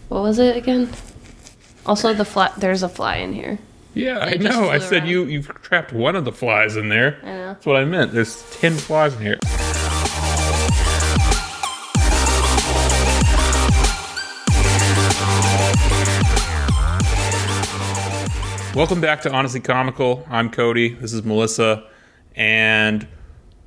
What was it again? Also, there's a fly in here. Yeah, I know. I said you've trapped one of the flies in there. I know. That's what I meant. There's 10 flies in here. Welcome back to Honestly Comical. I'm Cody. This is Melissa. And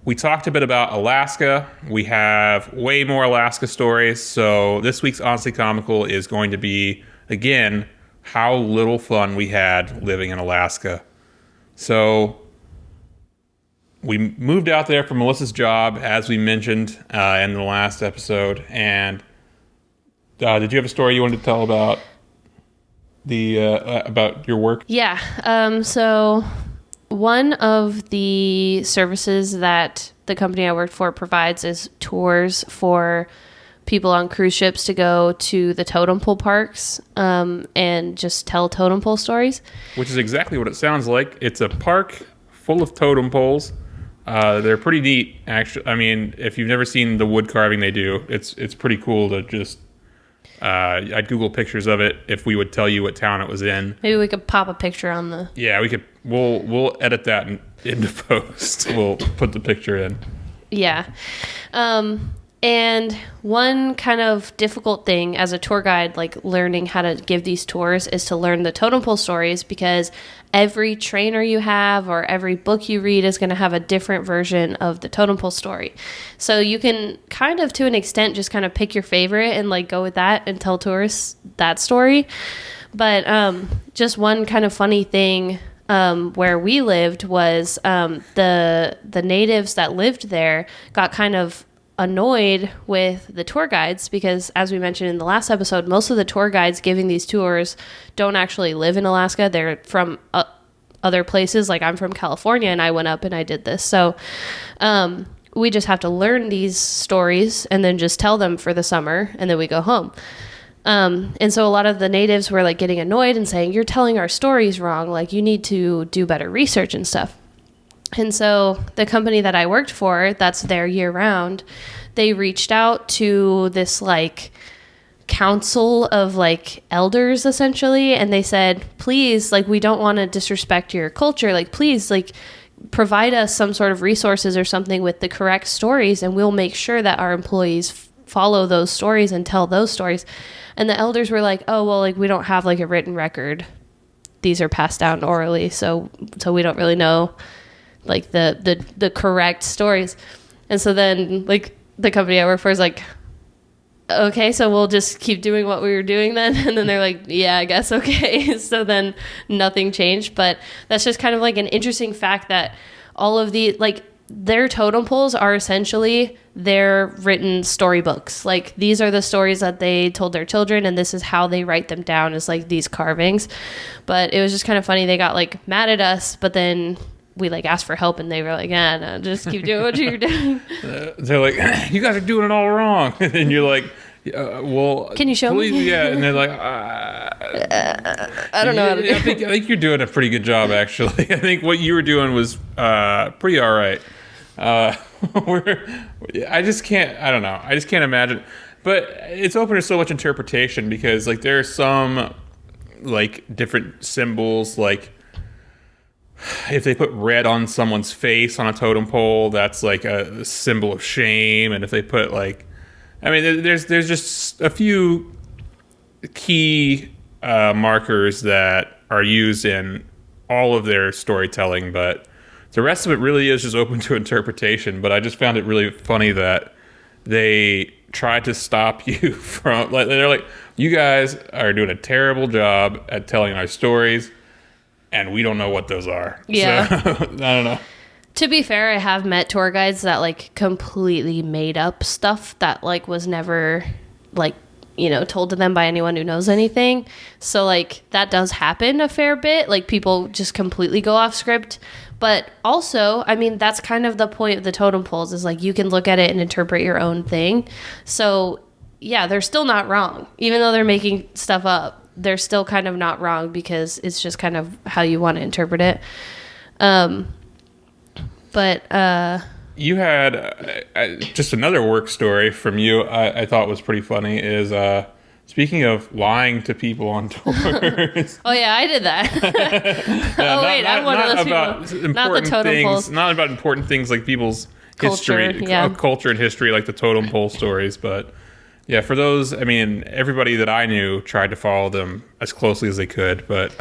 we talked a bit about Alaska. We have way more Alaska stories. So this week's Honestly Comical is going to be, again, how little fun we had living in Alaska. So we moved out there for Melissa's job, as we mentioned in the last episode. And did you have a story you wanted to tell about about your work? Yeah. So one of the services that the company I worked for provides is tours for people on cruise ships to go to the totem pole parks and just tell totem pole stories. Which is exactly what it sounds like. It's a park full of totem poles. They're pretty neat, actually. I mean, if you've never seen the wood carving they do, it's pretty cool to just... I'd Google pictures of it if we would tell you what town it was in. Maybe we could pop a picture on the... Yeah, we could. We'll edit that into post. We'll put the picture in. Yeah. And one kind of difficult thing as a tour guide, like learning how to give these tours, is to learn the totem pole stories, because every trainer you have or every book you read is going to have a different version of the totem pole story. So you can kind of, to an extent, just kind of pick your favorite and like go with that and tell tourists that story. But just one kind of funny thing where we lived was the natives that lived there got kind of annoyed with the tour guides, because as we mentioned in the last episode, most of the tour guides giving these tours don't actually live in Alaska. They're from other places. Like, I'm from California and I went up and I did this. So we just have to learn these stories and then just tell them for the summer, and then we go home. And so a lot of the natives were like getting annoyed and saying, "You're telling our stories wrong. Like, you need to do better research and stuff." And so the company that I worked for, that's there year round, they reached out to this like council of like elders essentially. And they said, please, like, we don't want to disrespect your culture. Like, please, like, provide us some sort of resources or something with the correct stories, and we'll make sure that our employees follow those stories and tell those stories. And the elders were like, oh, well, like, we don't have like a written record. These are passed down orally. So we don't really know like the correct stories. And so then like the company I work for is like, okay, so we'll just keep doing what we were doing then. And then they're like, yeah, I guess, okay. So then nothing changed. But that's just kind of like an interesting fact that all of the, like, their totem poles are essentially their written storybooks. Like, these are the stories that they told their children, and this is how they write them down, as like these carvings. But it was just kind of funny. They got like mad at us, but then we like asked for help, and they were like, yeah, no, just keep doing what you're doing. They're like, you guys are doing it all wrong. And you're like, well, can you show me? Yeah. And they're like, I don't know how to do I think you're doing a pretty good job, actually. I think what you were doing was pretty all right. I just can't imagine. But it's open to so much interpretation, because like there are some like different symbols, like if they put red on someone's face on a totem pole, that's like a symbol of shame. And if they put like, I mean, there's just a few key markers that are used in all of their storytelling, but the rest of it really is just open to interpretation. But I just found it really funny that they tried to stop you from, like, they're like, you guys are doing a terrible job at telling our stories, and we don't know what those are. Yeah. So, I don't know. To be fair, I have met tour guides that like completely made up stuff that like was never like, you know, told to them by anyone who knows anything. So like that does happen a fair bit. Like people just completely go off script. But also, I mean, that's kind of the point of the totem poles, is like you can look at it and interpret your own thing. So yeah, they're still not wrong. Even though they're making stuff up, they're still kind of not wrong, because it's just kind of how you want to interpret it. You had just another work story from you I thought was pretty funny is Speaking of lying to people on tours. Oh yeah, I did that. I'm one of those people. Not the totem poles. Not about important things like people's Culture, history, culture and history, like the totem pole stories. But yeah, for those, I mean, everybody that I knew tried to follow them as closely as they could. But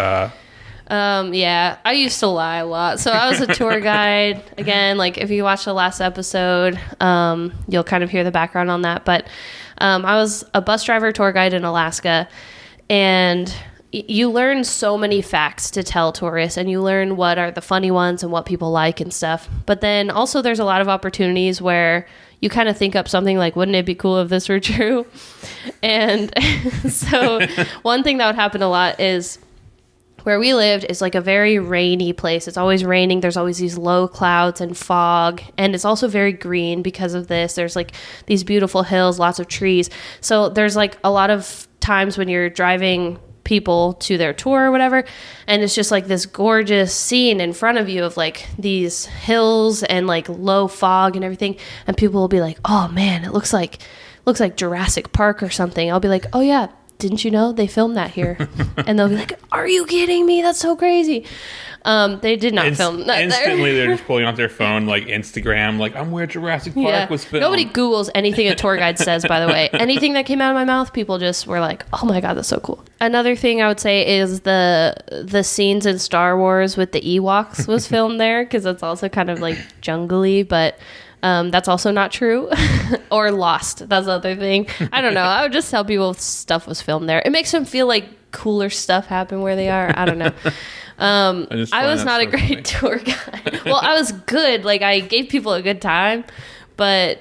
yeah, I used to lie a lot. So I was a tour guide. Again, like if you watch the last episode, you'll kind of hear the background on that. But I was a bus driver tour guide in Alaska, and you learn so many facts to tell tourists, and you learn what are the funny ones and what people like and stuff. But then also there's a lot of opportunities where you kind of think up something like, wouldn't it be cool if this were true? And so one thing that would happen a lot is where we lived is like a very rainy place. It's always raining. There's always these low clouds and fog. And it's also very green because of this. There's like these beautiful hills, lots of trees. So there's like a lot of times when you're driving people to their tour or whatever, and it's just like this gorgeous scene in front of you of like these hills and like low fog and everything. And people will be like, oh man, it looks like Jurassic Park or something. I'll be like, oh yeah, didn't you know they filmed that here? And they'll be like, are you kidding me? That's so crazy. They did not film that instantly. there. They're just pulling out their phone, like Instagram, like, I'm where Jurassic Park was filmed. Nobody Googles anything a tour guide says, by the way. Anything that came out of my mouth, people just were like, oh my God, that's so cool. Another thing I would say is the scenes in Star Wars with the Ewoks was filmed there, because it's also kind of like jungly, but that's also not true. Or Lost. That's the other thing. I don't know. I would just tell people stuff was filmed there. It makes them feel like cooler stuff happened where they are. I don't know. I was not a great tour guide. Well, I was good. Like, I gave people a good time, but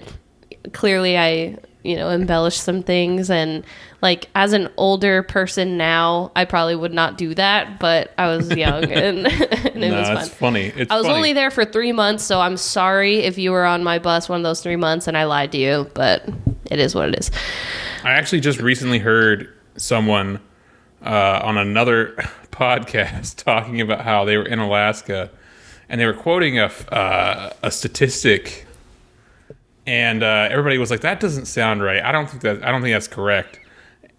clearly I, embellished some things. And like, as an older person now, I probably would not do that, but I was young and, and it was fun. It's funny. I was only there for 3 months, so I'm sorry if you were on my bus one of those 3 months and I lied to you, but it is what it is. I actually just recently heard someone on another podcast talking about how they were in Alaska, and they were quoting a statistic, and everybody was like, "That doesn't sound right. I don't think that's correct."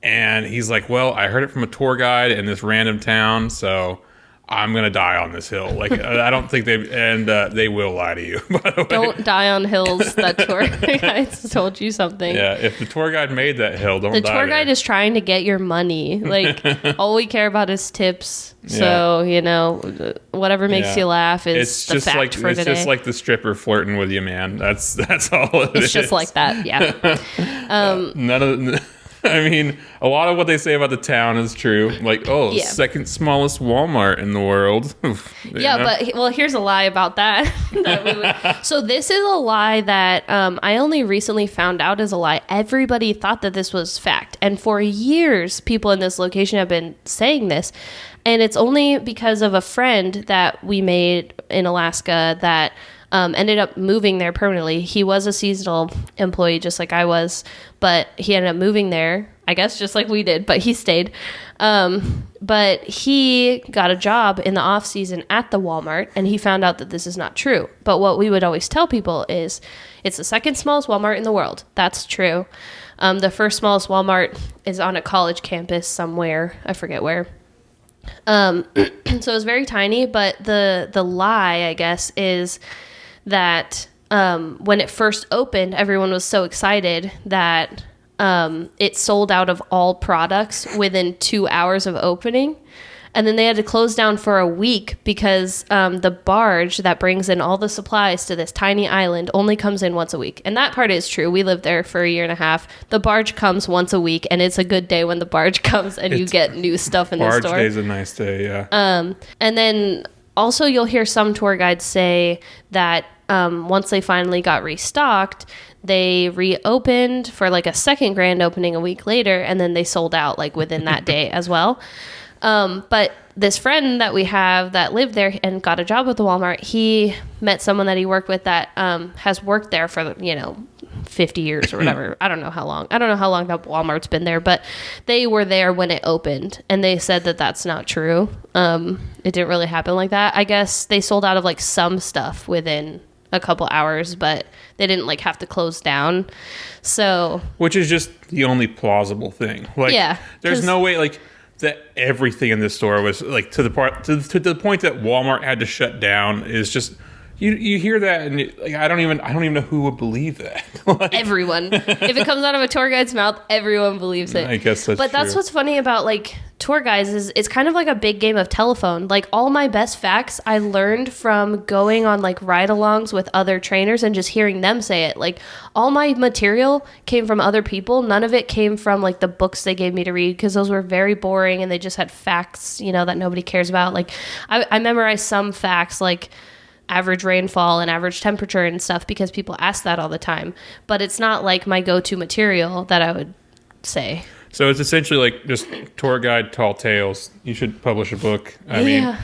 And he's like, "Well, I heard it from a tour guide in this random town, so I'm gonna die on this hill." Like, I don't think they will lie to you. By the way, don't die on hills that tour guides told you something. Yeah, if the tour guide made that hill, don't. The tour guide is trying to get your money. Like, all we care about is tips. So whatever makes you laugh is the fact for today. It's just like the stripper flirting with you, man. That's all it is. It's just like that. Yeah. None of. I mean, a lot of what they say about the town is true. Like, second smallest Walmart in the world. But here's a lie about that. So this is a lie that I only recently found out is a lie. Everybody thought that this was fact. And for years, people in this location have been saying this. And it's only because of a friend that we made in Alaska that ended up moving there permanently. He was a seasonal employee just like I was, but he ended up moving there, I guess just like we did, but he stayed. But he got a job in the off season at the Walmart, and he found out that this is not true. But what we would always tell people is it's the second smallest Walmart in the world. That's true. The first smallest Walmart is on a college campus somewhere. I forget where. So it was very tiny, but the lie, I guess, is that when it first opened, everyone was so excited that it sold out of all products within 2 hours of opening. And then they had to close down for a week because the barge that brings in all the supplies to this tiny island only comes in once a week. And that part is true. We lived there for 1.5 years. The barge comes once a week, and it's a good day when the barge comes and you get new stuff in the store. Barge day's a nice day, yeah. And then also you'll hear some tour guides say that once they finally got restocked, they reopened for like a second grand opening a week later, and then they sold out like within that day as well. But this friend that we have that lived there and got a job with the Walmart, he met someone that he worked with that has worked there for 50 years or whatever. I don't know how long that Walmart's been there, but they were there when it opened, and they said that that's not true. It didn't really happen like that. I guess they sold out of like some stuff within a couple hours, but they didn't like have to close down. So, which is just the only plausible thing. Like, yeah, there's no way like that everything in this store was like to the point that Walmart had to shut down is just. You hear that, and like, I don't even know who would believe that. Like, everyone. If it comes out of a tour guide's mouth, everyone believes it. I guess that's But that's true. what's funny about like tour guides is it's kind of like a big game of telephone. Like all my best facts I learned from going on like ride-alongs with other trainers and just hearing them say it. Like all my material came from other people. None of it came from like the books they gave me to read because those were very boring and they just had facts, you know, that nobody cares about. Like I memorized some facts like average rainfall and average temperature and stuff because people ask that all the time. But it's not like my go-to material that I would say. So it's essentially like just tour guide tall tales. You should publish a book. I mean,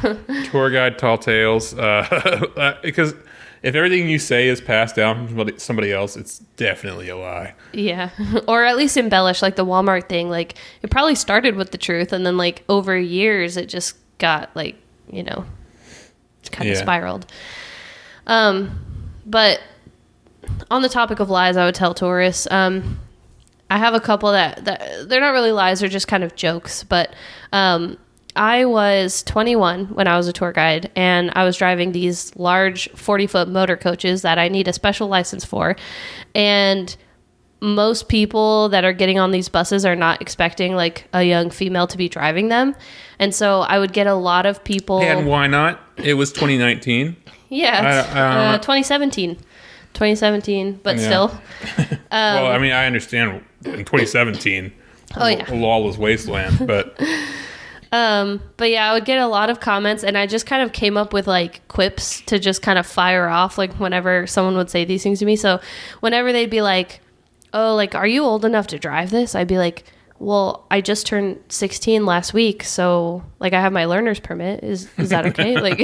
tour guide tall tales. Because if everything you say is passed down from somebody else, it's definitely a lie. Yeah. Or at least embellish, like the Walmart thing. Like it probably started with the truth and then like over years it just got like, you know, kind of spiraled. But on the topic of lies, I would tell tourists, I have a couple that they're not really lies, they're just kind of jokes. But I was 21 when I was a tour guide, and I was driving these large 40-foot motor coaches that I need a special license for. And most people that are getting on these buses are not expecting like a young female to be driving them. And so I would get a lot of people. And why not? It was 2019. Yeah, it's 2017, but still. Well, I mean, I understand in 2017, a lawless wasteland, but yeah, I would get a lot of comments, and I just kind of came up with like quips to just kind of fire off, like whenever someone would say these things to me. So whenever they'd be like, "Oh, like, are you old enough to drive this?" I'd be like, "Well, I just turned 16 last week, so like I have my learner's permit. Is that okay?" Like,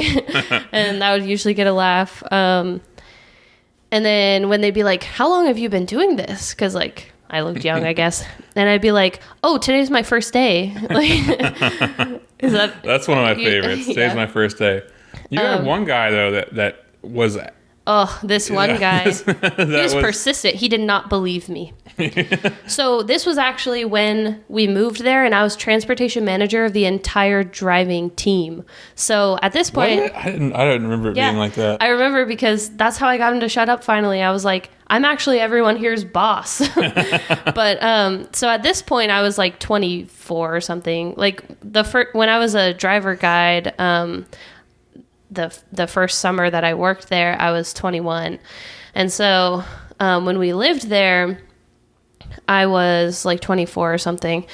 and that would usually get a laugh. And then when they'd be like, "How long have you been doing this?" Because like I looked young, I guess. And I'd be like, "Oh, today's my first day." Like, that's one of my favorites. Today's my first day. You had one guy though that was. Oh, this one guy, he was persistent. He did not believe me. So this was actually when we moved there, and I was transportation manager of the entire driving team. So at this point... What? I didn't remember it being like that. I remember because that's how I got him to shut up finally. I was like, I'm actually everyone here's boss. But so at this point, I was like 24 or something. Like when I was a driver guide... the first summer that I worked there, I was 21. And so when we lived there, I was like 24 or something.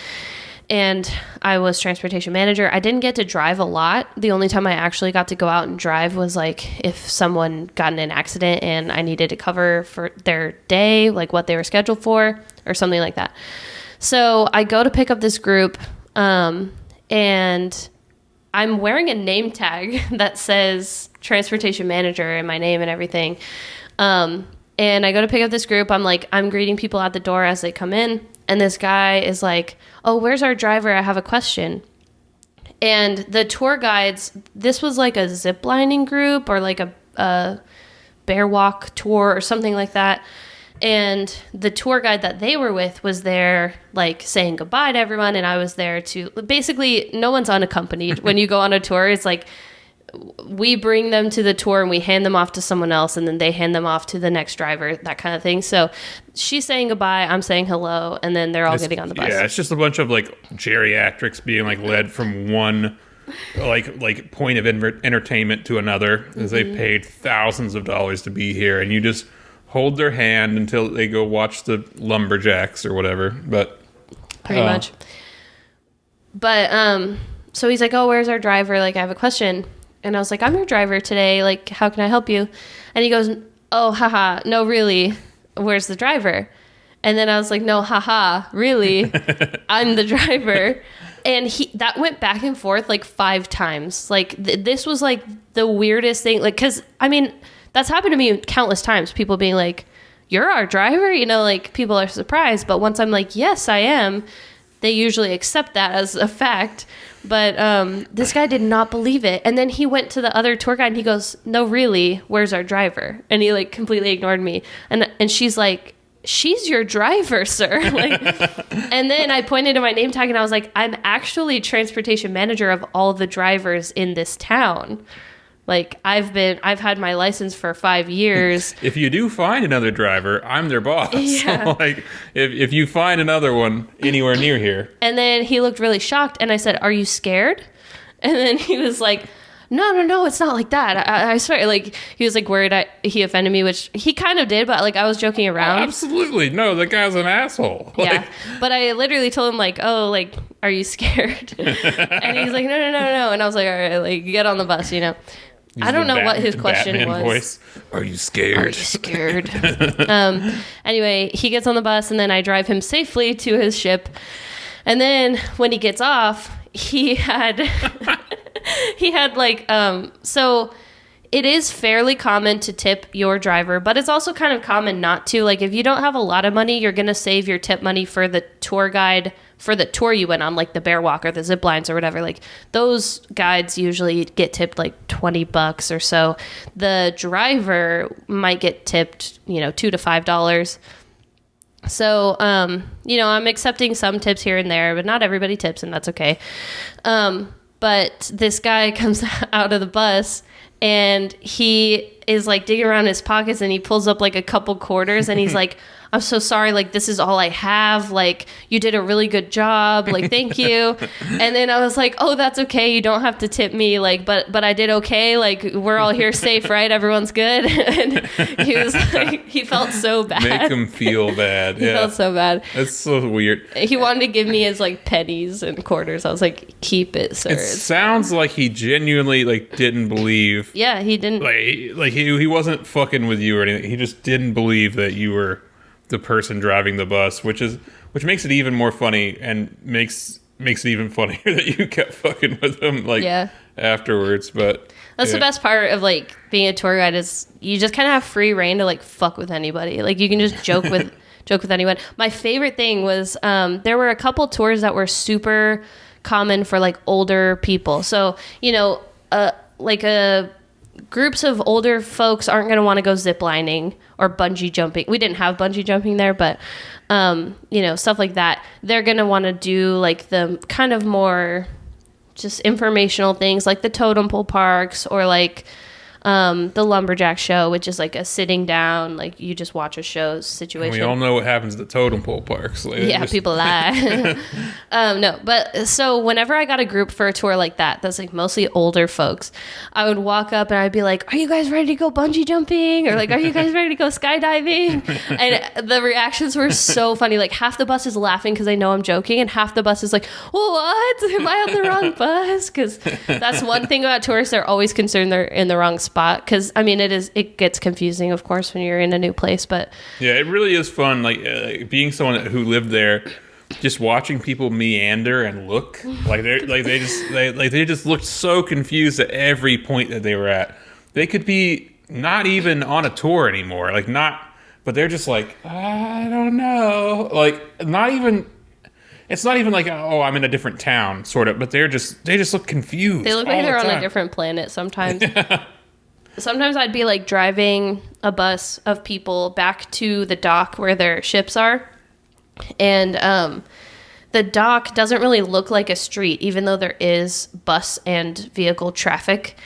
And I was transportation manager. I didn't get to drive a lot. The only time I actually got to go out and drive was like if someone got in an accident and I needed to cover for their day, like what they were scheduled for or something like that. So I go to pick up this group and I'm wearing a name tag that says transportation manager and my name and everything. And I go to pick up this group. I'm greeting people at the door as they come in. And this guy is like, "Oh, where's our driver? I have a question." And the tour guides, this was like a zip lining group or like a bear walk tour or something like that. And the tour guide that they were with was there, like, saying goodbye to everyone. And I was there to... Basically, no one's unaccompanied. When you go on a tour, it's like we bring them to the tour and we hand them off to someone else. And then they hand them off to the next driver, that kind of thing. So she's saying goodbye, I'm saying hello, and then they're all getting on the bus. Yeah, it's just a bunch of, like, geriatrics being, like, led from one... Like point of entertainment to another, as they paid thousands of dollars to be here. And you just... hold their hand until they go watch the lumberjacks or whatever, but pretty much. But so he's like, "Oh, where's our driver? Like, I have a question." And I was like, "I'm your driver today. Like, how can I help you?" And he goes, "Oh, haha, no, really, where's the driver?" And then I was like, "No, haha, really, I'm the driver." And that went back and forth like 5 times. Like this was like the weirdest thing. Like, cause I mean, that's happened to me countless times. People being like, "You're our driver," you know, like people are surprised. But once I'm like, "Yes, I am," they usually accept that as a fact. But this guy did not believe it. And then he went to the other tour guide and he goes, no, really, where's our driver? And he like completely ignored me. And she's like, she's your driver, sir. Like, and then I pointed to my name tag and I was like, I'm actually transportation manager of all the drivers in this town. Like, I've had my license for 5 years. If you do find another driver, I'm their boss. Yeah. Like, if you find another one anywhere near here. And then he looked really shocked, and I said, are you scared? And then he was like, no, it's not like that. I swear. Like, he was like worried he offended me, which he kind of did, but like I was joking around. Oh, absolutely. No, the guy's an asshole. Like, yeah. But I literally told him like, oh, like, are you scared? And he's like, no. And I was like, all right, like, get on the bus, you know. I don't know what his question Batman was. Voice. Are you scared? Are you scared? Anyway, he gets on the bus and then I drive him safely to his ship. And then when he gets off, he had like, so it is fairly common to tip your driver, but it's also kind of common not to. Like, if you don't have a lot of money, you're going to save your tip money for the tour guide for the tour you went on, like the bear walk or the zip lines or whatever. Like, those guides usually get tipped like $20 or so. The driver might get tipped, $2 to $5. So, I'm accepting some tips here and there, but not everybody tips, and that's okay. But this guy comes out of the bus and he is like digging around his pockets and he pulls up like a couple quarters and he's like, I'm so sorry, like, this is all I have, like, you did a really good job, like, thank you. And then I was like, oh, that's okay, you don't have to tip me, like, but I did okay, like, we're all here safe, right? Everyone's good. And he was like, he felt so bad. Make him feel bad. He felt so bad. That's so weird. He wanted to give me his like pennies and quarters. I was like, keep it, sir. It sounds like he genuinely like didn't believe. Yeah, he didn't. Like he wasn't fucking with you or anything. He just didn't believe that you were the person driving the bus, which makes it even more funny and makes it even funnier that you kept fucking with him afterwards. But that's the best part of like being a tour guide is you just kind of have free reign to like fuck with anybody. Like, you can just joke with anyone. My favorite thing was there were a couple tours that were super common for like older people. So groups of older folks aren't going to want to go ziplining or bungee jumping. We didn't have bungee jumping there, but, stuff like that. They're going to want to do like the kind of more just informational things like the totem pole parks or like the lumberjack show, which is like a sitting down, like you just watch a show situation. We all know what happens at the totem pole parks. Like, people lie. No, but so whenever I got a group for a tour like that's like mostly older folks, I would walk up and I'd be like, are you guys ready to go bungee jumping? Or like, are you guys ready to go skydiving? And the reactions were so funny. Like, half the bus is laughing because they know I'm joking, and half the bus is like, what? Am I on the wrong bus? Because that's one thing about tourists. They're always concerned they're in the wrong spot. Because I mean, it gets confusing, of course, when you're in a new place. But yeah, it really is fun. Like being someone who lived there, just watching people meander and look like they just looked so confused at every point that they were at. They could be not even on a tour anymore, but they're just like, I don't know, like not even. It's not even like, oh, I'm in a different town, sort of, but they just look confused. They look like they're on a different planet sometimes. Yeah. Sometimes I'd be like driving a bus of people back to the dock where their ships are. And the dock doesn't really look like a street, even though there is bus and vehicle traffic.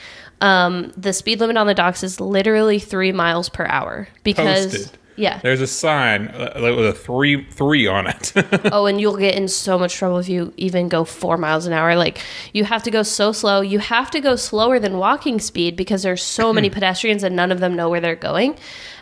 The speed limit on the docks is literally 3 miles per hour. Because posted. Yeah. There's a sign with a three on it. Oh, and you'll get in so much trouble if you even go 4 miles an hour. Like, you have to go so slow. You have to go slower than walking speed because there's so many pedestrians and none of them know where they're going.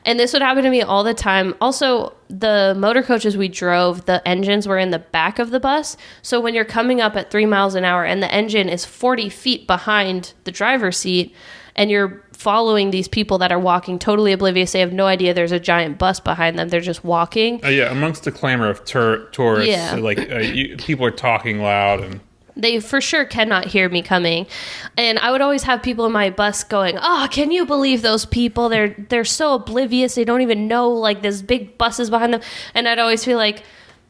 And this would happen to me all the time. Also, the motor coaches we drove, the engines were in the back of the bus. So when you're coming up at 3 miles an hour and the engine is 40 feet behind the driver's seat, and you're following these people that are walking totally oblivious. They have no idea there's a giant bus behind them. They're just walking. Yeah, amongst the clamor of tourists, yeah. People are talking loud. And they for sure cannot hear me coming. And I would always have people in my bus going, oh, can you believe those people? They're so oblivious. They don't even know, like, this big bus is behind them. And I'd always be like,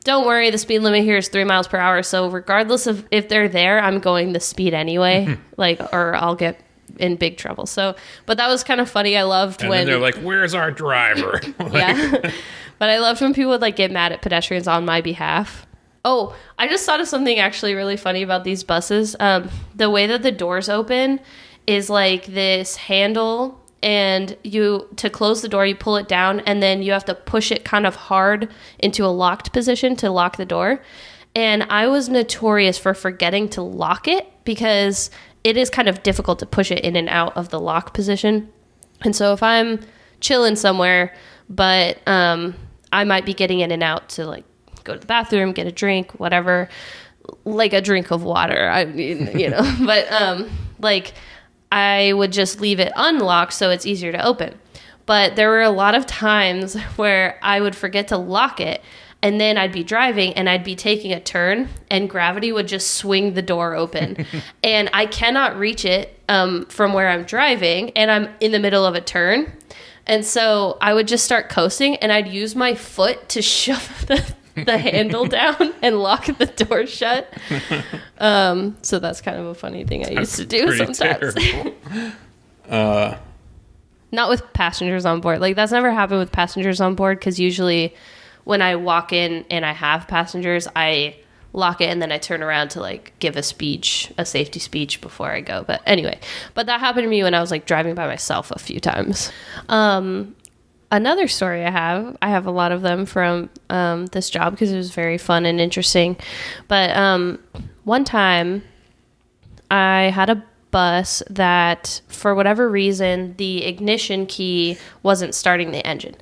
don't worry, the speed limit here is 3 miles per hour. So regardless of if they're there, I'm going the speed anyway, or I'll get in big trouble. So, but that was kind of funny. I loved and when then they're like, "Where's our driver?" Yeah. But I loved when people would like get mad at pedestrians on my behalf. Oh, I just thought of something actually really funny about these buses. The way that the doors open is like this handle, and to close the door, you pull it down, and then you have to push it kind of hard into a locked position to lock the door. And I was notorious for forgetting to lock it because it is kind of difficult to push it in and out of the lock position. And so if I'm chilling somewhere, but I might be getting in and out to like go to the bathroom, get a drink, whatever, like a drink of water. I mean, but like I would just leave it unlocked so it's easier to open. But there were a lot of times where I would forget to lock it, and then I'd be driving and I'd be taking a turn and gravity would just swing the door open. And I cannot reach it from where I'm driving, and I'm in the middle of a turn. And so I would just start coasting, and I'd use my foot to shove the handle down and lock the door shut. So that's kind of a funny thing I used to do sometimes. Not with passengers on board. Like, that's never happened with passengers on board, because usually when I walk in and I have passengers, I lock it and then I turn around to like give a safety speech before I go. But anyway, that happened to me when I was like driving by myself a few times. Another story I have a lot of them from this job because it was very fun and interesting. But one time I had a bus that for whatever reason the ignition key wasn't starting the engine.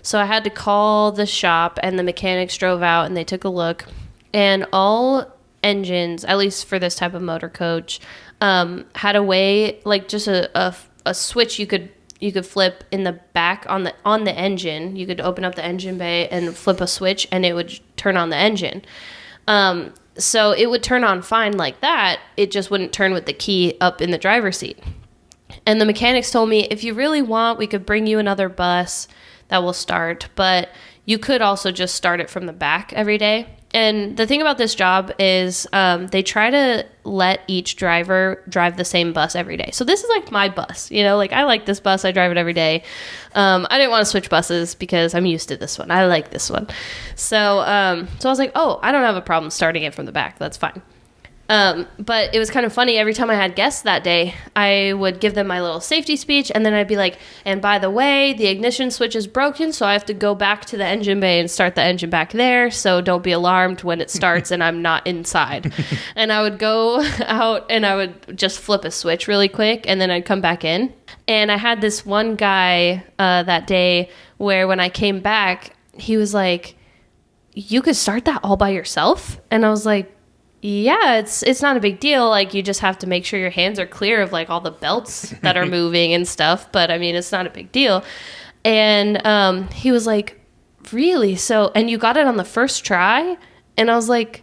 So I had to call the shop, and the mechanics drove out and they took a look, and all engines, at least for this type of motor coach, had a way, like just a switch you could flip in the back on the engine. You could open up the engine bay and flip a switch, and it would turn on the engine. So it would turn on fine like that. It just wouldn't turn with the key up in the driver's seat. And the mechanics told me, if you really want, we could bring you another bus that will start, but you could also just start it from the back every day. And the thing about this job is they try to let each driver drive the same bus every day. So this is like my bus, like I like this bus. I drive it every day. I didn't want to switch buses because I'm used to this one. I like this one. So I was like, oh, I don't have a problem starting it from the back. That's fine. But it was kind of funny. Every time I had guests that day, I would give them my little safety speech, and then I'd be like, and by the way, the ignition switch is broken, so I have to go back to the engine bay and start the engine back there, so don't be alarmed when it starts and I'm not inside. And I would go out and I would just flip a switch really quick, and then I'd come back in. And I had this one guy that day where when I came back, he was like, you could start that all by yourself? And I was like, yeah, it's not a big deal. Like, you just have to make sure your hands are clear of like all the belts that are moving and stuff. But I mean, it's not a big deal. And he was like, really? So, and you got it on the first try? And I was like,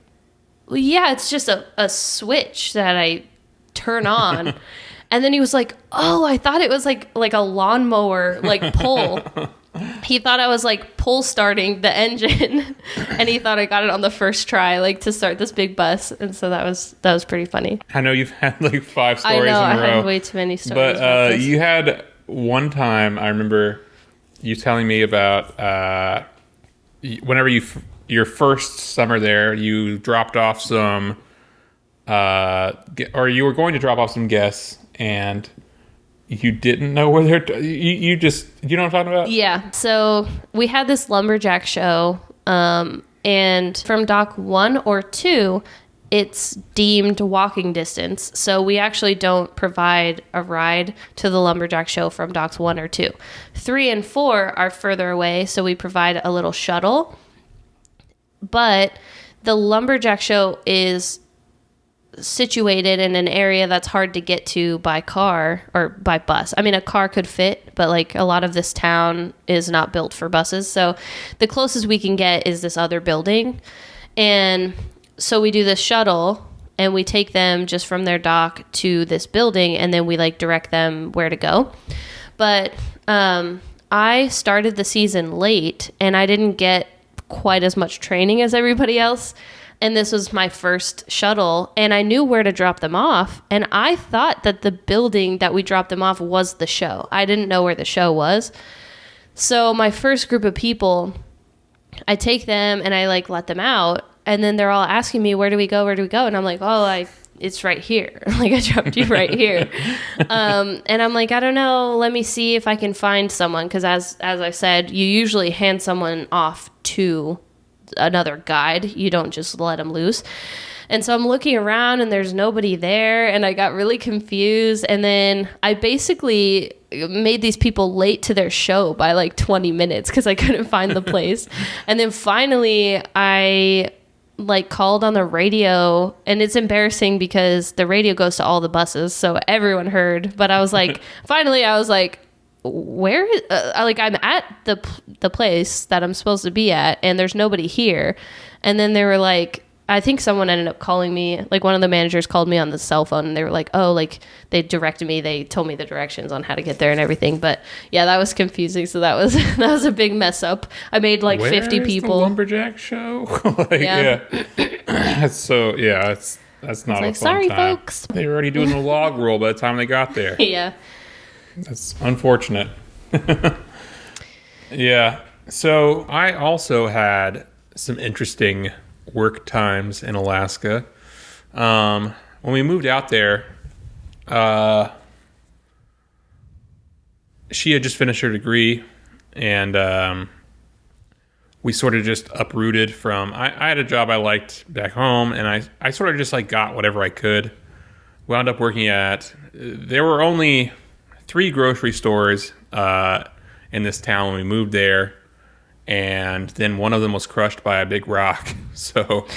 well, yeah, it's just a switch that I turn on. And then he was like, oh, I thought it was like a lawnmower, like pull. He thought I was like pull starting the engine, and he thought I got it on the first try, like to start this big bus. And so that was pretty funny. I know you've had like 5 stories I know, in a row. I had way too many stories. But you had one time, I remember you telling me about whenever your first summer there, you dropped off some, or you were going to drop off some guests, and you didn't know where they're... You know what I'm talking about? Yeah. So we had this lumberjack show, and from dock 1 or 2, it's deemed walking distance. So we actually don't provide a ride to the lumberjack show from docks 1 or 2. 3 and 4 are further away, so we provide a little shuttle. But the lumberjack show is situated in an area that's hard to get to by car or by bus. I mean, a car could fit, but like a lot of this town is not built for buses. So the closest we can get is this other building. And so we do this shuttle, and we take them just from their dock to this building, and then we like direct them where to go. But I started the season late, and I didn't get quite as much training as everybody else. And this was my first shuttle, and I knew where to drop them off. And I thought that the building that we dropped them off was the show. I didn't know where the show was. So my first group of people, I take them and I like let them out. And then they're all asking me, where do we go? Where do we go? And I'm like, it's right here. Like, I dropped you right here. And I'm like, I don't know. Let me see if I can find someone. Because as I said, you usually hand someone off to another guide. You don't just let them loose. And so I'm looking around and there's nobody there. And I got really confused. And then I basically made these people late to their show by like 20 minutes because I couldn't find the place. And then finally I like called on the radio, and it's embarrassing because the radio goes to all the buses, so everyone heard. But I was like, finally, I was like, where is, like, I'm at the place that I'm supposed to be at, and there's nobody here. And then they were like, I think someone ended up calling me, like one of the managers called me on the cell phone, and they were like, oh, like they directed me, they told me the directions on how to get there and everything. But yeah, that was confusing. So that was a big mess up. I made like 50 people. The lumberjack show? Like, yeah. So yeah, that's not a like, fun sorry, time. folks. They were already doing the log roll by the time they got there. Yeah. That's unfortunate. Yeah. So I also had some interesting work times in Alaska. When we moved out there, she had just finished her degree, and we sort of just uprooted from... I had a job I liked back home, and I sort of just like got whatever I could. Wound up working at... There were only 3 grocery stores in this town when we moved there, and then one of them was crushed by a big rock. So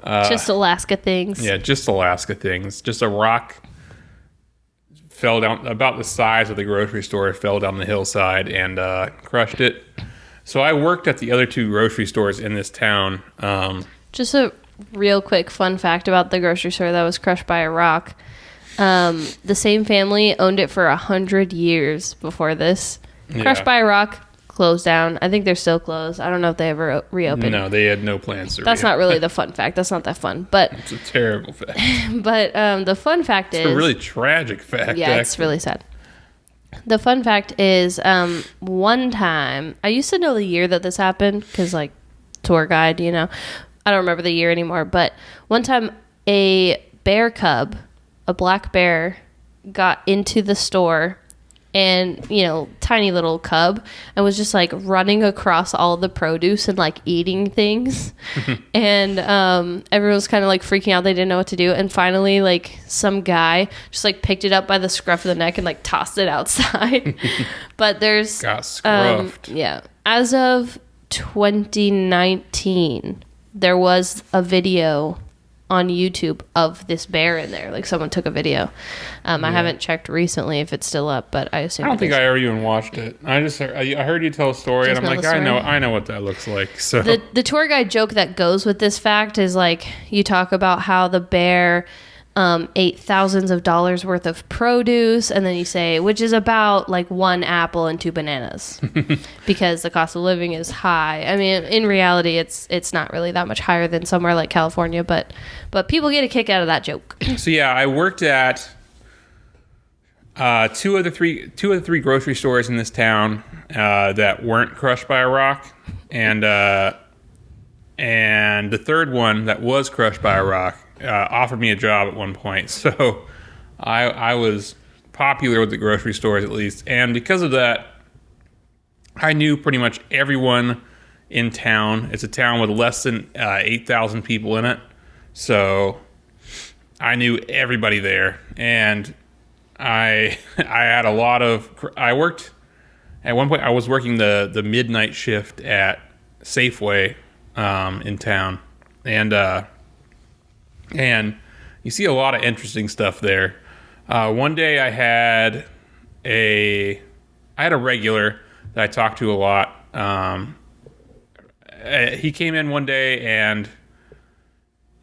just Alaska things. Yeah, just Alaska things. Just a rock fell down about the size of the grocery store, fell down the hillside and crushed it. So I worked at the other 2 grocery stores in this town. Just a real quick fun fact about the grocery store that was crushed by a rock. The same family owned it for 100 years before this. Crushed by a rock, closed down. I think they're still closed. I don't know if they ever reopened. No, they had no plans to That's not really the fun fact. That's not that fun. But it's a terrible fact. But the fun fact is... It's a really tragic fact, yeah, actually. It's really sad. The fun fact is one time... I used to know the year that this happened because, like, tour guide, you know. I don't remember the year anymore. But one time a bear cub, a black bear, got into the store, and, you know, tiny little cub, and was just like running across all the produce and like eating things. And everyone was kind of like freaking out. They didn't know what to do. And finally, like, some guy just like picked it up by the scruff of the neck and like tossed it outside. But there's got scruffed. Yeah, as of 2019 there was a video on YouTube of this bear in there. Like, someone took a video. I haven't checked recently if it's still up, but I assume I don't think I ever even watched it. I heard you tell a story, and I'm like, I know what that looks like. So the tour guide joke that goes with this fact is, like, you talk about how the bear ate thousands of dollars worth of produce, and then you say, which is about like 1 apple and 2 bananas, because the cost of living is high. I mean, in reality, it's not really that much higher than somewhere like California, but people get a kick out of that joke. So yeah, I worked at 2 of the 3 grocery stores in this town that weren't crushed by a rock, and the third one that was crushed by a rock offered me a job at one point. So I was popular with the grocery stores, at least. And because of that, I knew pretty much everyone in town. It's a town with less than 8,000 people in it. So I knew everybody there. And I had a lot of... I worked... At one point, I was working the midnight shift at Safeway in town. And you see a lot of interesting stuff there. One day I had a regular that I talked to a lot. He came in one day, and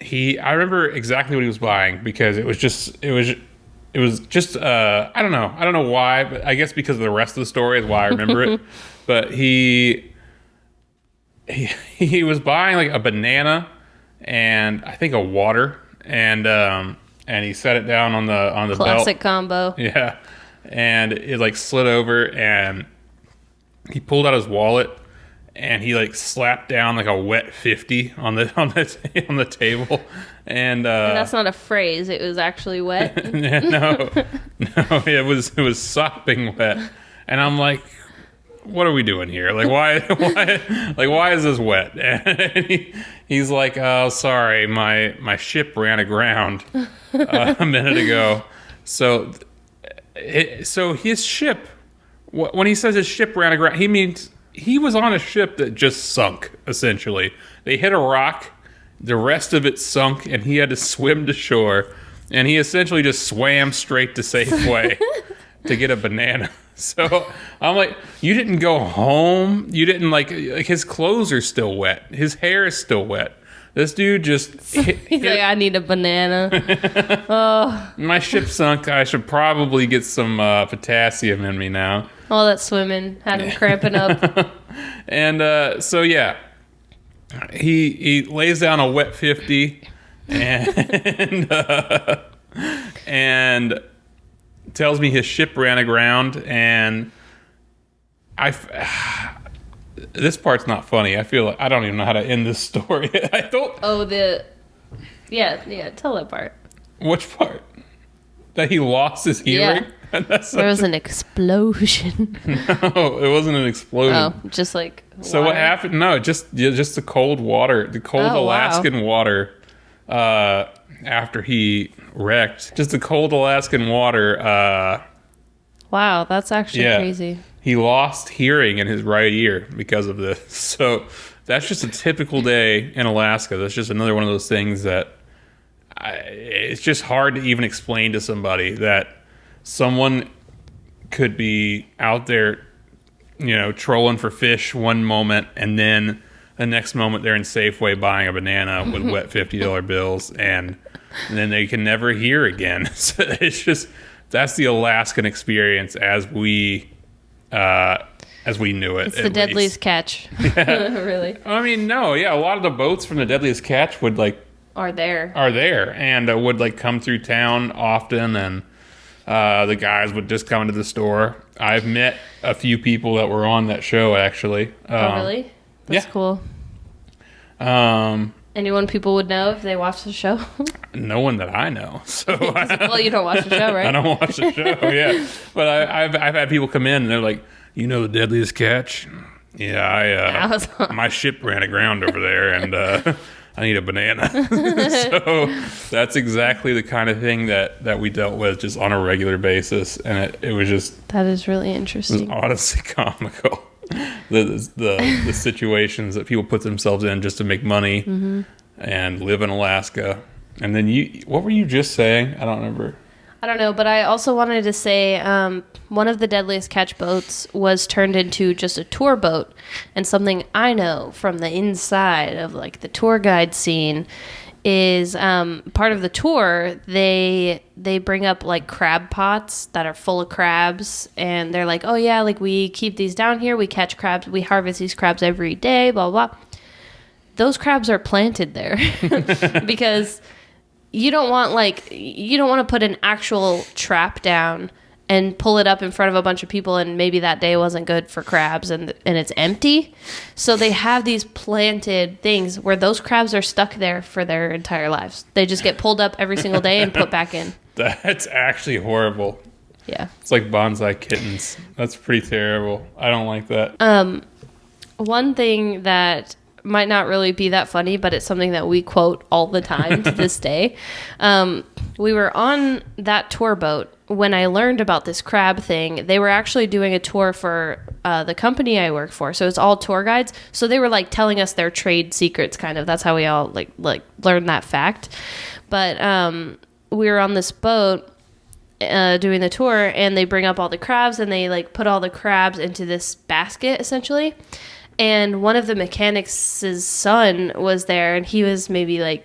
I remember exactly what he was buying, because it was just I don't know why, but I guess because of the rest of the story is why I remember it. But he he was buying like a banana and I think a water, and he set it down on the Classic belt. combo. Yeah, and it like slid over, and he pulled out his wallet, and he like slapped down like a wet 50 on the table, and That's not a phrase. It was actually wet. no, it was sopping wet, and I'm like, what are we doing here? Like, why is this wet? And he's like, oh, sorry, my ship ran aground a minute ago. So his ship, when he says his ship ran aground, he means he was on a ship that just sunk, essentially. They hit a rock, the rest of it sunk, and he had to swim to shore. And he essentially just swam straight to Safeway to get a banana. So I'm like, you didn't go home? You didn't, like his clothes are still wet. His hair is still wet. This dude just... He's like, I need a banana. Oh. My ship sunk. I should probably get some potassium in me now. All that swimming had him cramping up. And so, yeah. He lays down a wet 50 and tells me his ship ran aground, and this part's not funny. I feel like I don't even know how to end this story. I don't. Oh, yeah. Tell that part. Which part? That he lost his hearing? Yeah. There was an explosion. No, it wasn't an explosion. Oh, just like so water? What happened? No, just the cold water, the cold Alaskan water. After he wrecked, just the cold Alaskan water. Wow, that's actually crazy. He lost hearing in his right ear because of this. So that's just a typical day in Alaska. That's just another one of those things that it's just hard to even explain to somebody that someone could be out there, trolling for fish one moment, and then the next moment they're in Safeway buying a banana with wet $50 bills, and then they can never hear again. So it's just, that's the Alaskan experience as we knew it. It's the deadliest catch. Yeah. Really. I mean, no, yeah, a lot of the boats from the deadliest catch would are there and would come through town often, and the guys would just come into the store. I've met a few people that were on that show, actually. Oh, really? That's cool. Anyone people would know if they watch the show? No one that I know. So well, you don't watch the show, right? I don't watch the show, yeah. But I've had people come in and they're like, the deadliest catch? Yeah, my ship ran aground over there, and I need a banana. So that's exactly the kind of thing that we dealt with just on a regular basis, and it was just... That is really interesting. It was honestly comical. The situations that people put themselves in just to make money and live in Alaska. And then what were you just saying? I don't remember. I don't know, but I also wanted to say one of the deadliest catch boats was turned into just a tour boat. And something I know from the inside of the tour guide scene is part of the tour, they bring up crab pots that are full of crabs, and they're like, oh yeah, we keep these down here, we catch crabs, we harvest these crabs every day, blah blah. Those crabs are planted there because you don't want to put an actual trap down and pull it up in front of a bunch of people, and maybe that day wasn't good for crabs, and it's empty. So they have these planted things where those crabs are stuck there for their entire lives. They just get pulled up every single day and put back in. That's actually horrible. Yeah. It's like bonsai kittens. That's pretty terrible. I don't like that. One thing that might not really be that funny, but it's something that we quote all the time to this day. We were on that tour boat when I learned about this crab thing. They were actually doing a tour for the company I work for, so it's all tour guides. So they were telling us their trade secrets, kind of. That's how we all learned that fact. But we were on this boat doing the tour, and they bring up all the crabs, and they put all the crabs into this basket essentially. And one of the mechanics' son was there, and he was maybe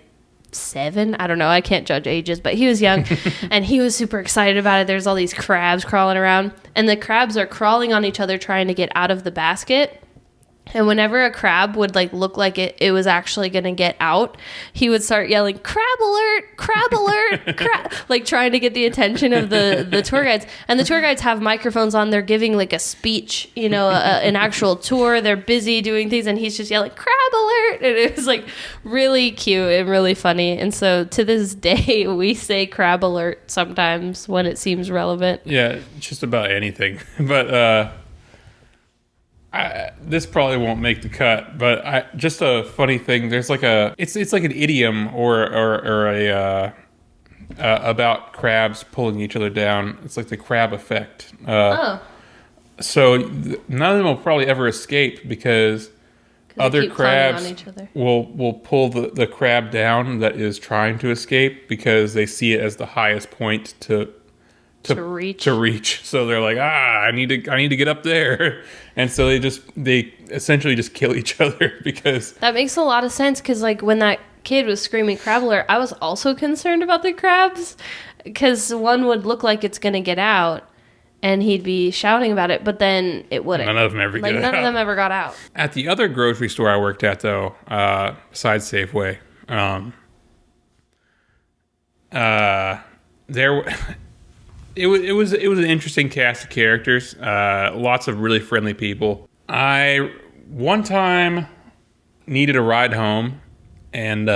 7. I don't know. I can't judge ages, but he was young, and he was super excited about it. There's all these crabs crawling around, and the crabs are crawling on each other trying to get out of the basket. And whenever a crab would like look like it was actually going to get out, he would start yelling, "Crab alert, crab alert," like trying to get the attention of the tour guides. And the tour guides have microphones on. They're giving like a speech, an actual tour. They're busy doing things, and he's just yelling, "Crab alert." And it was like really cute and really funny. And so to this day, we say crab alert sometimes when it seems relevant. Yeah, just about anything. But this probably won't make the cut, but just a funny thing. There's like it's like an idiom or a about crabs pulling each other down. It's like the crab effect. So none of them will probably ever escape because other crabs will pull the crab down that is trying to escape because they see it as the highest point to reach. So they're like, I need to get up there. And so they essentially just kill each other because that makes a lot of sense. Because like when that kid was screaming crab alert, I was also concerned about the crabs because one would look like it's going to get out and he'd be shouting about it, but then it wouldn't. None of them ever none of them ever got out. At the other grocery store I worked at though, besides Safeway, It was an interesting cast of characters. Lots of really friendly people. I one time needed a ride home, and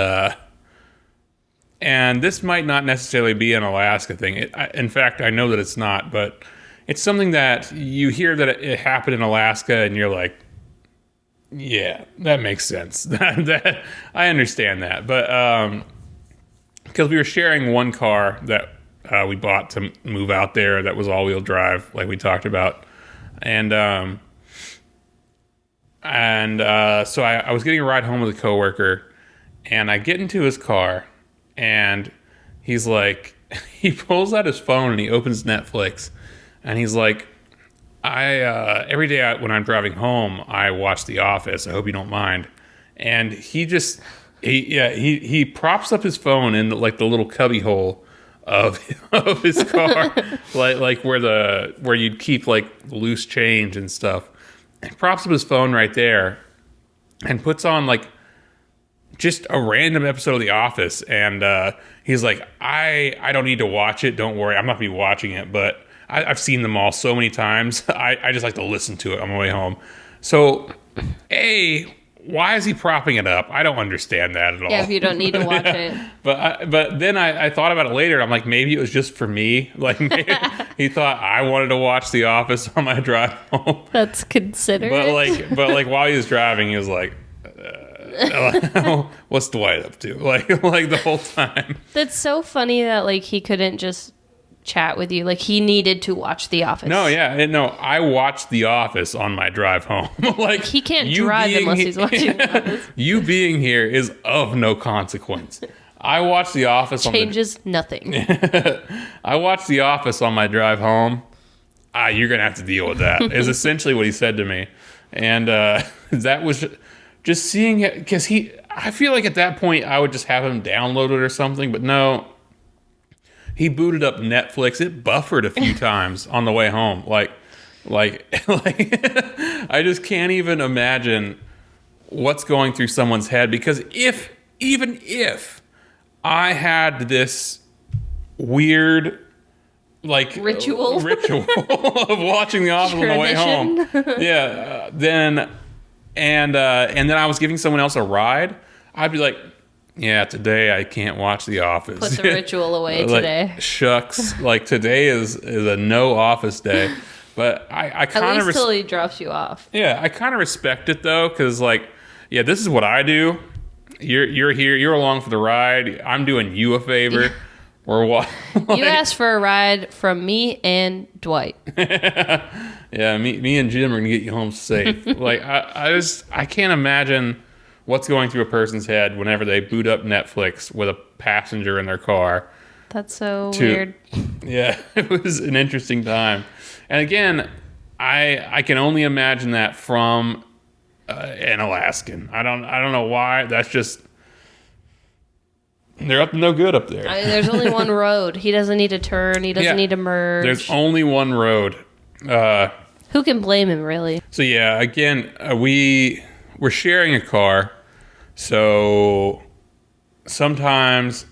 this might not necessarily be an Alaska thing. In fact, I know that it's not, but it's something that you hear that it happened in Alaska, and you're like, yeah, that makes sense. that I understand that, but because we were sharing one car that we bought to move out there that was all-wheel drive, like we talked about. And so I was getting a ride home with a coworker, and I get into his car, and he's like, he pulls out his phone and he opens Netflix, and he's like, every day when I'm driving home, I watch The Office. I hope you don't mind. And he props up his phone in like the little cubby hole of his car, like where you'd keep like loose change and stuff, and props up his phone right there, and puts on like just a random episode of The Office, and he's like, I don't need to watch it. Don't worry, I'm not gonna be watching it, but I've seen them all so many times. I just like to listen to it on my way home. So, why is he propping it up? I don't understand that at all. Yeah, if you don't need to watch it. But then I thought about it later. I'm like, maybe it was just for me. Like, maybe he thought I wanted to watch The Office on my drive home. That's considerate. But like while he was driving, he was like, what's Dwight up to? Like the whole time. That's so funny that like he couldn't just chat with you. Like he needed to watch The Office. No, I watched The Office on my drive home. Like he can't drive unless he's watching The Office. You being here is of no consequence. I watched The Office. Changes nothing. I watched The Office on my drive home. You're gonna have to deal with that. Is essentially what he said to me, and that was just seeing it because I feel like at that point I would just have him download it or something, but no. He booted up Netflix. It buffered a few times on the way home. Like I just can't even imagine what's going through someone's head, because even if I had this weird like ritual of watching The Office on the way home, then I was giving someone else a ride, I'd be like, yeah, today I can't watch The Office. Put the ritual away today. Shucks. Like today is a no Office day. But I kind of... At least till he drops you off. Yeah, I kind of respect it though, because like, yeah, this is what I do. You're here. You're along for the ride. I'm doing you a favor. Or what? You asked for a ride from me and Dwight. Yeah, me and Jim are going to get you home safe. Like, I can't imagine what's going through a person's head whenever they boot up Netflix with a passenger in their car. That's so weird. Yeah, it was an interesting time. And again, I can only imagine that from an Alaskan. I don't know why. That's just, they're up to no good up there. There's only one road. He doesn't need to turn. He doesn't need to merge. There's only one road. Who Who can blame him, really? So yeah, again, we're sharing a car, so sometimes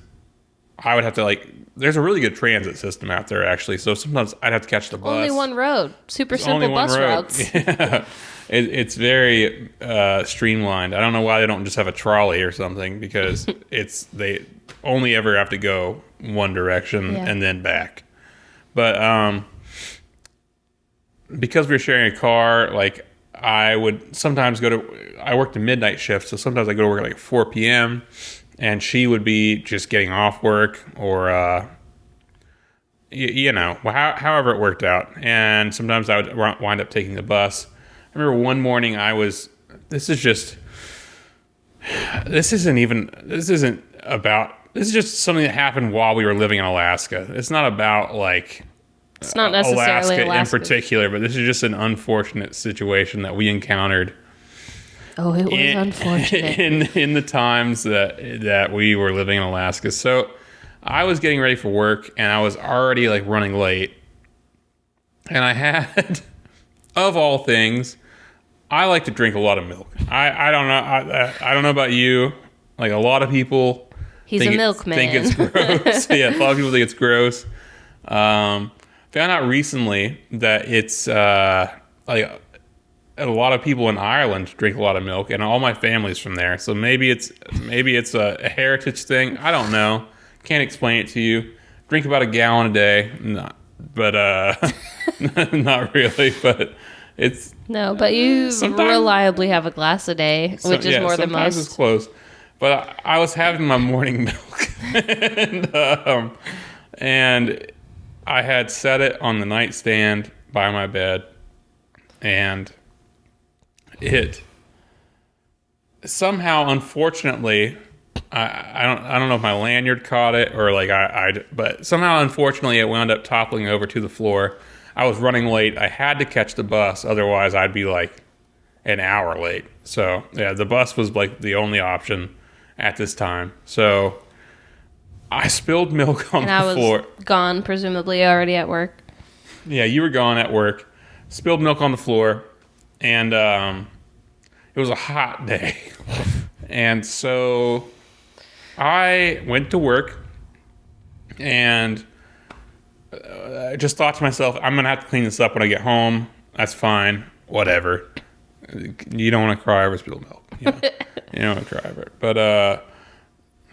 I would have to there's a really good transit system out there actually. So sometimes I'd have to catch the bus. Only one road. Super simple only one bus road. routes. Yeah. It's very streamlined. I don't know why they don't just have a trolley or something, because they only ever have to go one direction and then back. But because we were sharing a car, I would sometimes I worked a midnight shift, so sometimes I go to work at 4 p.m. and she would be just getting off work, or however it worked out. And sometimes I would wind up taking the bus. I remember one morning this is just something that happened while we were living in Alaska. It's not about It's not necessarily Alaska in particular, but this is just an unfortunate situation that we encountered. Oh, it was unfortunate. In the times that we were living in Alaska. So I was getting ready for work, and I was already running late. And I had, of all things, I like to drink a lot of milk. I don't know. I don't know about you. A lot of people He's a milkman. think it's gross. Yeah, a lot of people think it's gross. Found out recently that it's a lot of people in Ireland drink a lot of milk, and all my family's from there. So maybe it's a heritage thing. I don't know. Can't explain it to you. Drink about a gallon a day. Not really. But it's but you reliably have a glass a day, which is more than most. Sometimes it's close. But I was having my morning milk, and I had set it on the nightstand by my bed, and it somehow, unfortunately, I don't know if my lanyard caught it or but somehow, unfortunately, it wound up toppling over to the floor. I was running late. I had to catch the bus, otherwise I'd be an hour late. So yeah, the bus was the only option at this time. So I spilled milk on the floor. And I was gone, presumably already at work. Yeah, you were gone at work. Spilled milk on the floor, and it was a hot day. And so I went to work, and I just thought to myself, I'm going to have to clean this up when I get home. That's fine. Whatever. You don't want to cry over spilled milk. You don't want to cry over it. But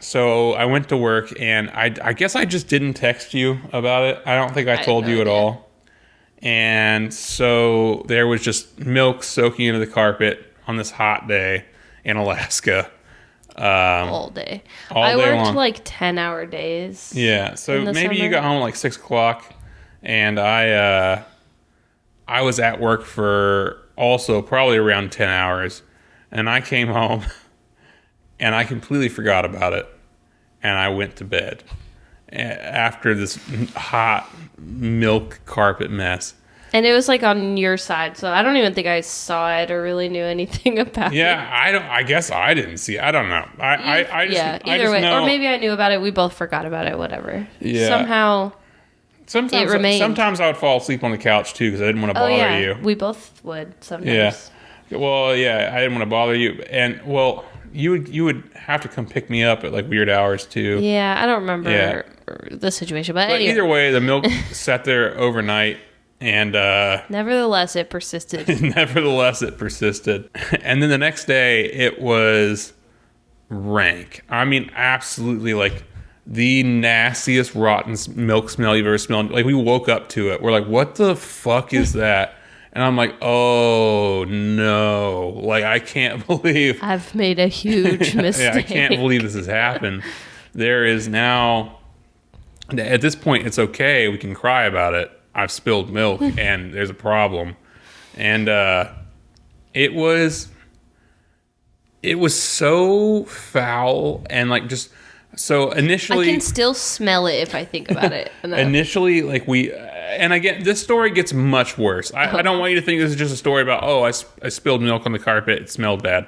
so I went to work, and I guess I just didn't text you about it. I don't think I told you at all. And so there was just milk soaking into the carpet on this hot day in Alaska. All day. I worked 10-hour days. Yeah, so maybe you got home at 6 o'clock, and I was at work for also probably around 10 hours, and I came home, and I completely forgot about it, and I went to bed after this hot milk carpet mess. And it was on your side, so I don't even think I saw it or really knew anything about it. Yeah, I guess I didn't see it. I don't know. Either way. Or maybe I knew about it. We both forgot about it. Whatever. Yeah. Somehow it remained. Sometimes I would fall asleep on the couch, too, because I didn't want to bother you. We both would sometimes. Yeah. Well, yeah, I didn't want to bother you. And, well, you would have to come pick me up at, weird hours, too. Yeah, I don't remember the situation. But anyway. Either way, the milk sat there overnight. And nevertheless, it persisted. And then the next day, it was rank. I mean, absolutely the nastiest rotten milk smell you've ever smelled. We woke up to it. We're what the fuck is that? And I'm oh no. I can't believe I've made a huge mistake. Yeah, I can't believe this has happened. There is now, at this point, it's okay. We can cry about it. I've spilled milk and there's a problem. And it was so foul and just so initially I can still smell it if I think about it. Initially and again, this story gets much worse. I don't want you to think this is just a story about I spilled milk on the carpet, it smelled bad.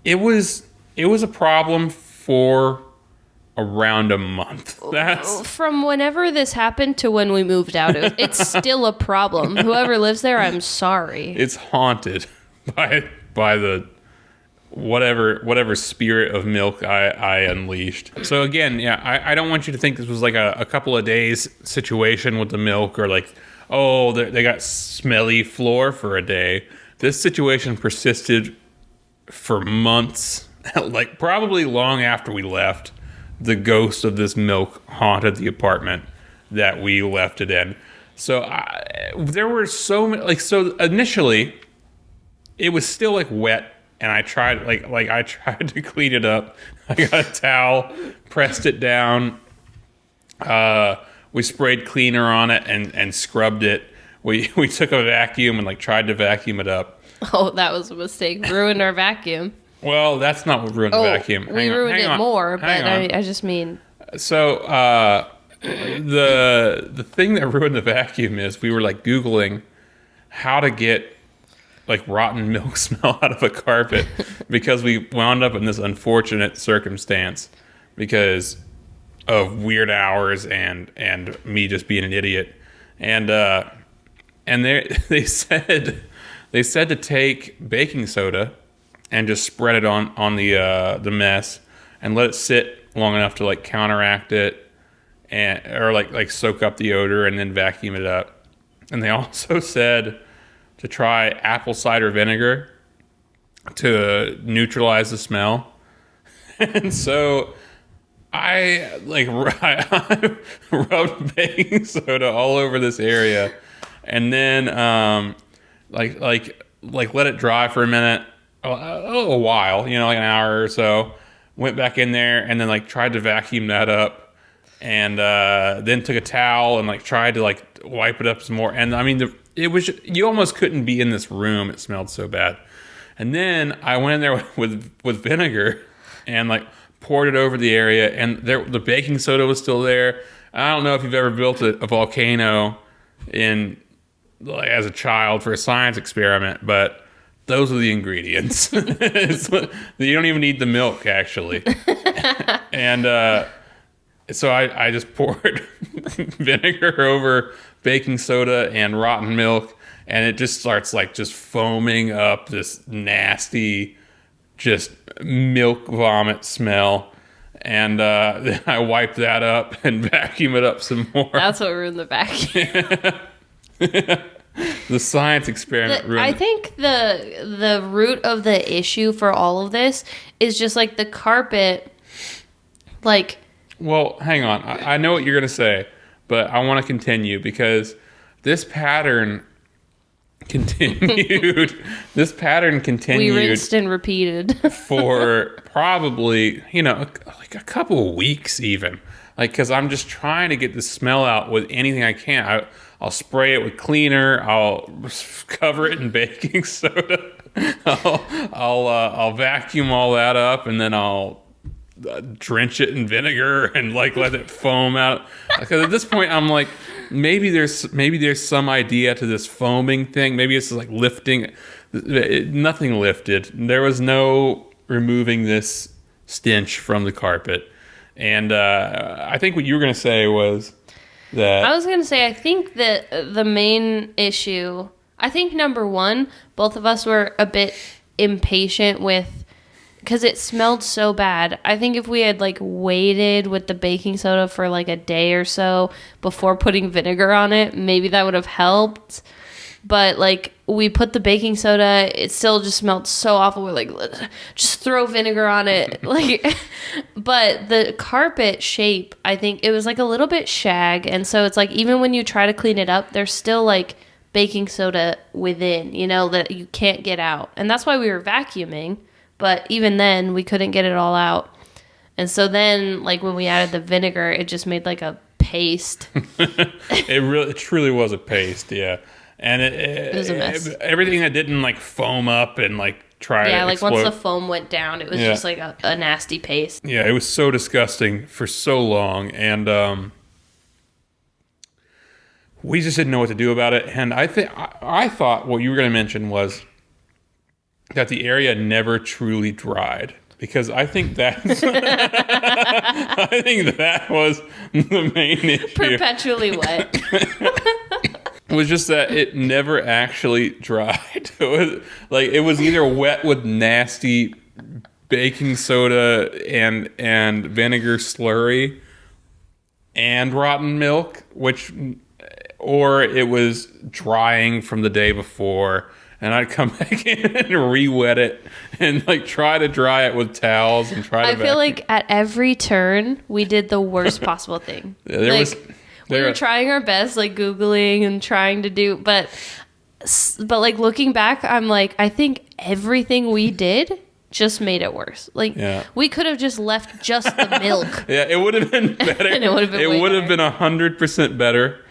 It was a problem for around a month. That's from whenever this happened to when we moved out. It's still a problem. Whoever lives there, I'm sorry. It's haunted by the whatever spirit of milk I unleashed. So again, yeah, I don't want you to think this was like a couple of days situation with the milk, or like, oh, they got smelly floor for a day. This situation persisted for months, like probably long after we left. The ghost of this milk haunted the apartment that we left it in. So there were so many, like, so initially it was still like wet, and I tried I tried to clean it up. I got a towel, pressed it down. We sprayed cleaner on it and scrubbed it. We took a vacuum and like tried to vacuum it up. Oh, that was a mistake. Ruined our vacuum. Well, that's not what ruined the vacuum. We ruined it more, but I just mean. So the thing that ruined the vacuum is we were like Googling how to get like rotten milk smell out of a carpet, because we wound up in this unfortunate circumstance because of weird hours and me just being an idiot. And they said to take baking soda and just spread it on the mess and let it sit long enough to like counteract it, or like soak up the odor and then vacuum it up. And they also said to try apple cider vinegar to neutralize the smell. And so I rubbed baking soda all over this area, and then like let it dry for a minute. A while, like an hour or so. Went back in there and then like tried to vacuum that up, and then took a towel and like tried to like wipe it up some more. And I mean, you almost couldn't be in this room. It smelled so bad. And then I went in there with vinegar and like poured it over the area, and the baking soda was still there. I don't know if you've ever built a volcano as a child for a science experiment, but those are the ingredients. You don't even need the milk, actually. And so I just poured vinegar over baking soda and rotten milk, and it just starts like just foaming up this nasty, just milk vomit smell. And then I wipe that up and vacuum it up some more. That's what ruined the vacuum. The science experiment ruined I think the root of the issue for all of this is just like the carpet, like. Well, hang on. I know what you're going to say, but I want to continue because this pattern continued. We rinsed and repeated for probably, like a couple of weeks even. Like, because I'm just trying to get the smell out with anything I can. I'll spray it with cleaner. I'll cover it in baking soda. I'll vacuum all that up, and then I'll drench it in vinegar and like let it foam out. Because at this point, I'm like, maybe there's some idea to this foaming thing. Maybe it's like lifting. Nothing lifted. There was no removing this stench from the carpet. And I think what you were going to say was that... I was going to say, I think that the main issue... I think, number one, both of us were a bit impatient with... Because it smelled so bad. I think if we had, like, waited with the baking soda for, like, a day or so before putting vinegar on it, maybe that would have helped. But, like, we put the baking soda, it still just smelled so awful. We're like, just throw vinegar on it. But the carpet shape, I think it was like a little bit shag. And so it's like, even when you try to clean it up, there's still like baking soda within, that you can't get out. And that's why we were vacuuming. But even then, we couldn't get it all out. And so then, like, when we added the vinegar, it just made like a paste. It truly was a paste, yeah. And it was a mess. Everything that didn't like foam up and like try to explode. Once the foam went down, it was just like a nasty paste. Yeah, it was so disgusting for so long, and we just didn't know what to do about it. And I thought what you were going to mention was that the area never truly dried. because I think that's I think that was the main issue. Perpetually wet. Was just that it never actually dried. It was either wet with nasty baking soda and vinegar slurry and rotten milk, or it was drying from the day before, and I'd come back in and re-wet it and try to dry it with towels and try to. I feel like at every turn we did the worst possible thing. Yeah, we were trying our best, Googling and trying to do, but looking back, I'm I think everything we did just made it worse. We could have just left just the milk. Yeah, it would have been better. And it would have been 100% better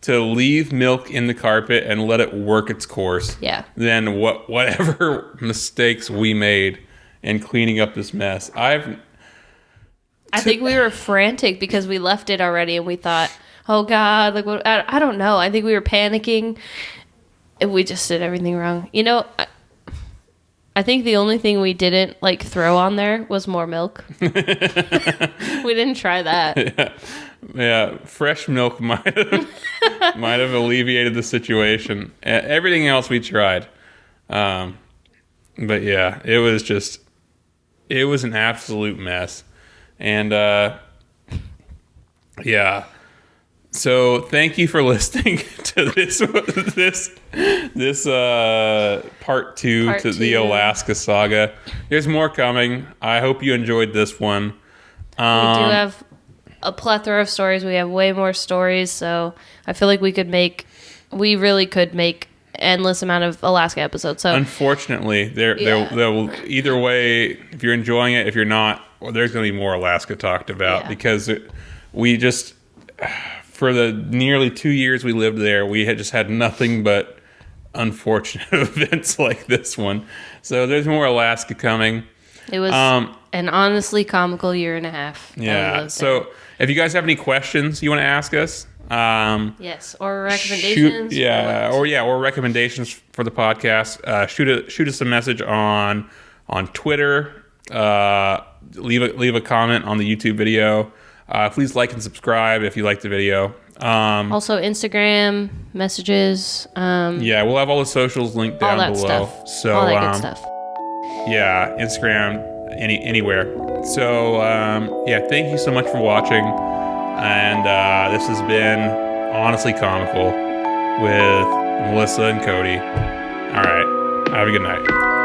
to leave milk in the carpet and let it work its course. Yeah. Than whatever mistakes we made in cleaning up this mess. I think we were frantic because we left it already and we thought, oh God, I don't know. I think we were panicking. We just did everything wrong. I think the only thing we didn't throw on there was more milk. We didn't try that. Yeah. Fresh milk might have alleviated the situation. Everything else we tried. But yeah, it was an absolute mess. And yeah. So thank you for listening to this part two to the Alaska saga. There's more coming. I hope you enjoyed this one. We do have a plethora of stories. We have way more stories, so I feel like we really could make endless amount of Alaska episodes. So unfortunately, there will either way. If you're enjoying it, if you're not, there's going to be more Alaska talked about because we just. For the nearly 2 years we lived there, we had just had nothing but unfortunate events like this one. So there's more Alaska coming. It was an honestly comical year and a half. Yeah. So if you guys have any questions you want to ask us, yes, or recommendations. Or recommendations for the podcast. Shoot us a message on Twitter. Leave a comment on the YouTube video. Please like and subscribe if you like the video. Also Instagram messages. We'll have all the socials linked down below. Stuff. So all that good stuff. Yeah, Instagram, anywhere. So thank you so much for watching. And this has been Honestly Comical with Melissa and Cody. All right, have a good night.